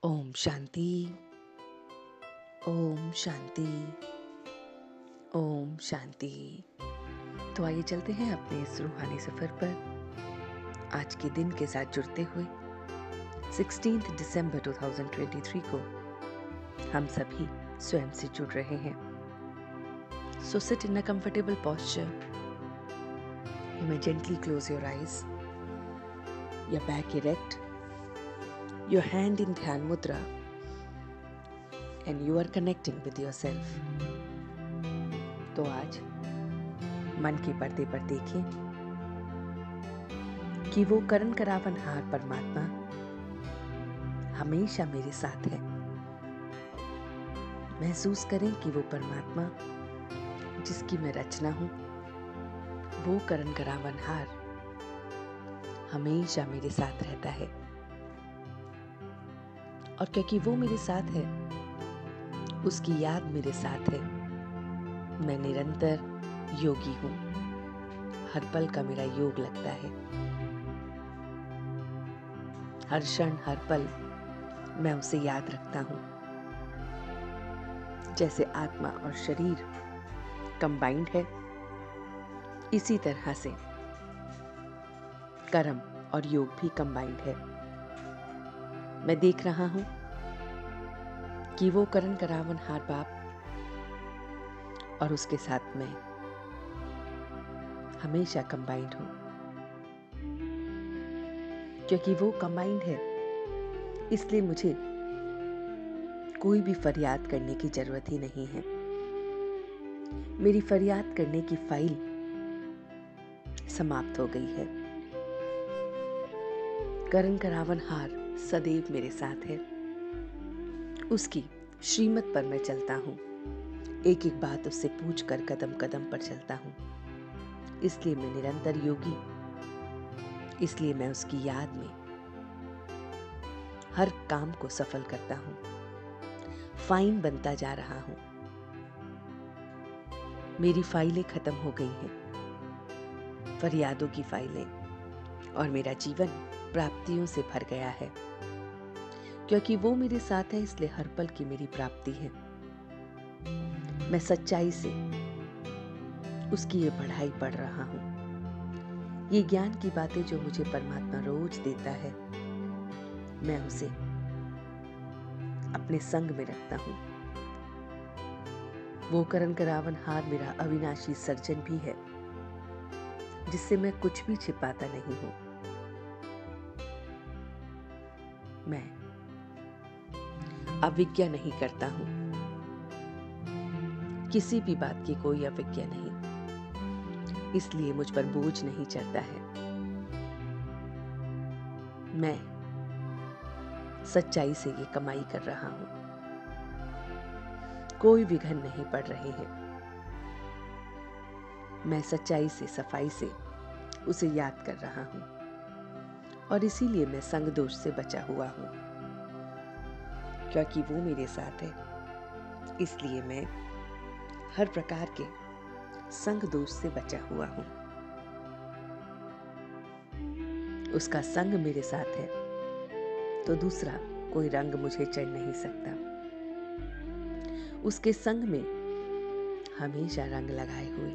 ओम शांति। ओम शांति। ओम शांति। तो आइए चलते हैं अपने इस रूहानी सफर पर आज के दिन के साथ जुड़ते हुए 16 दिसंबर 2023 को हम सभी स्वयं से जुड़ रहे हैं। So sit in a comfortable posture. You may gently close your eyes, your back erect, your hand in Dhyan Mudra, and you are connecting with yourself. तो आज मन के पर्दे पर देखें कि वो करण करावन हार परमात्मा हमेशा मेरे साथ है। महसूस करें कि वो परमात्मा जिसकी मैं रचना हूँ, वो करण करावन हार हमेशा मेरे साथ रहता है। और क्योंकि वो मेरे साथ है, उसकी याद मेरे साथ है। मैं निरंतर योगी हूँ। हर पल का मेरा योग लगता है। हर क्षण हर पल मैं उसे याद रखता हूँ। जैसे आत्मा और शरीर कंबाइंड है, इसी तरह से कर्म और योग भी कंबाइंड है। मैं देख रहा हूँ कि वो करण करावन हार बाप और उसके साथ मैं हमेशा कंबाइंड हूँ। क्योंकि वो कंबाइंड है, इसलिए मुझे कोई भी फरियाद करने की जरूरत ही नहीं है। मेरी फरियाद करने की फाइल समाप्त हो गई है। करण करावन हार सदैव मेरे साथ है। उसकी श्रीमत पर मैं चलता हूँ। एक एक बात उससे पूछकर कदम कदम पर चलता हूँ। इसलिए मैं निरंतर योगी। इसलिए मैं उसकी याद में हर काम को सफल करता हूँ। फाइन बनता जा रहा हूँ। मेरी फाइलें खत्म हो गई हैं, फरियादों की फाइलें, और मेरा जीवन प्राप्तियों से भर गया है। क्योंकि वो मेरे साथ है, इसलिए हर पल की मेरी प्राप्ति है। मैं सच्चाई से उसकी ये पढ़ाई पढ़ रहा हूँ। ये ज्ञान की बातें जो मुझे परमात्मा रोज देता है, मैं उसे अपने संग में रखता हूँ। वो करण करावन हार मेरा अविनाशी सर्जन भी है, जिससे मैं कुछ भी छिपाता नहीं हूँ। मैं अविज्ञा नहीं करता हूँ। किसी भी बात की कोई अविज्ञा नहीं, इसलिए मुझ पर बोझ नहीं चढ़ता है। मैं सच्चाई से ये कमाई कर रहा हूँ। कोई विघन नहीं पड़ रहे हैं। मैं सच्चाई से, सफाई से उसे याद कर रहा हूँ। और इसीलिए मैं संग दोष से बचा हुआ हूँ। क्योंकि वो मेरे साथ है, इसलिए मैं हर प्रकार के संग दोष से बचा हुआ हूँ। उसका संग मेरे साथ है, तो दूसरा कोई रंग मुझे चढ़ नहीं सकता। उसके संग में हमेशा रंग लगाए हुए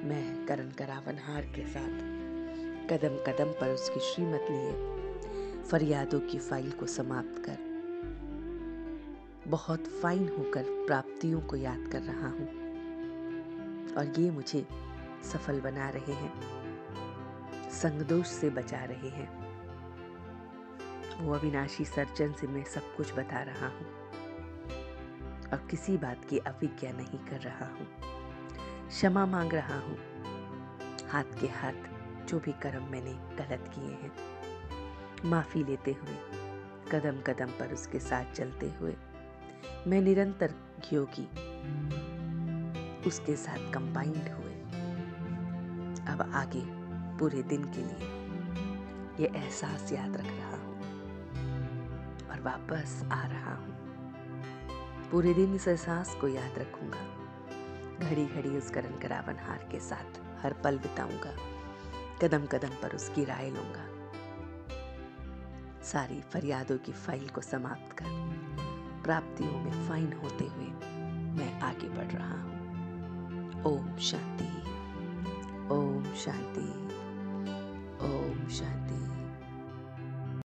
मैं करण करावन हार के साथ कदम कदम पर उसकी श्रीमत लिए फरियादों की फाइल को समाप्त कर बहुत फाइन होकर प्राप्तियों को याद कर रहा हूँ। और ये मुझे सफल बना रहे हैं, संगदोष से बचा रहे हैं। वो अविनाशी सर्जन से मैं सब कुछ बता रहा हूँ और किसी बात की अविज्ञा नहीं कर रहा हूँ। क्षमा मांग रहा हूँ, हाथ के हाथ जो भी कर्म मैंने गलत किए हैं, माफी लेते हुए कदम कदम पर उसके साथ चलते हुए मैं निरंतर योगी, उसके साथ कंबाइंड हुए अब आगे पूरे दिन के लिए ये एहसास याद रख रहा हूँ और वापस आ रहा हूँ। पूरे दिन इस एहसास को याद रखूंगा। घड़ी घड़ी उस करण करावन हार के साथ हर पल बिताऊंगा। कदम कदम पर उसकी राय लूंगा। सारी फरियादों की फाइल को समाप्त कर प्राप्तियों में फाइन होते हुए मैं आगे बढ़ रहा हूँ। ओम शांति, ओम शांति।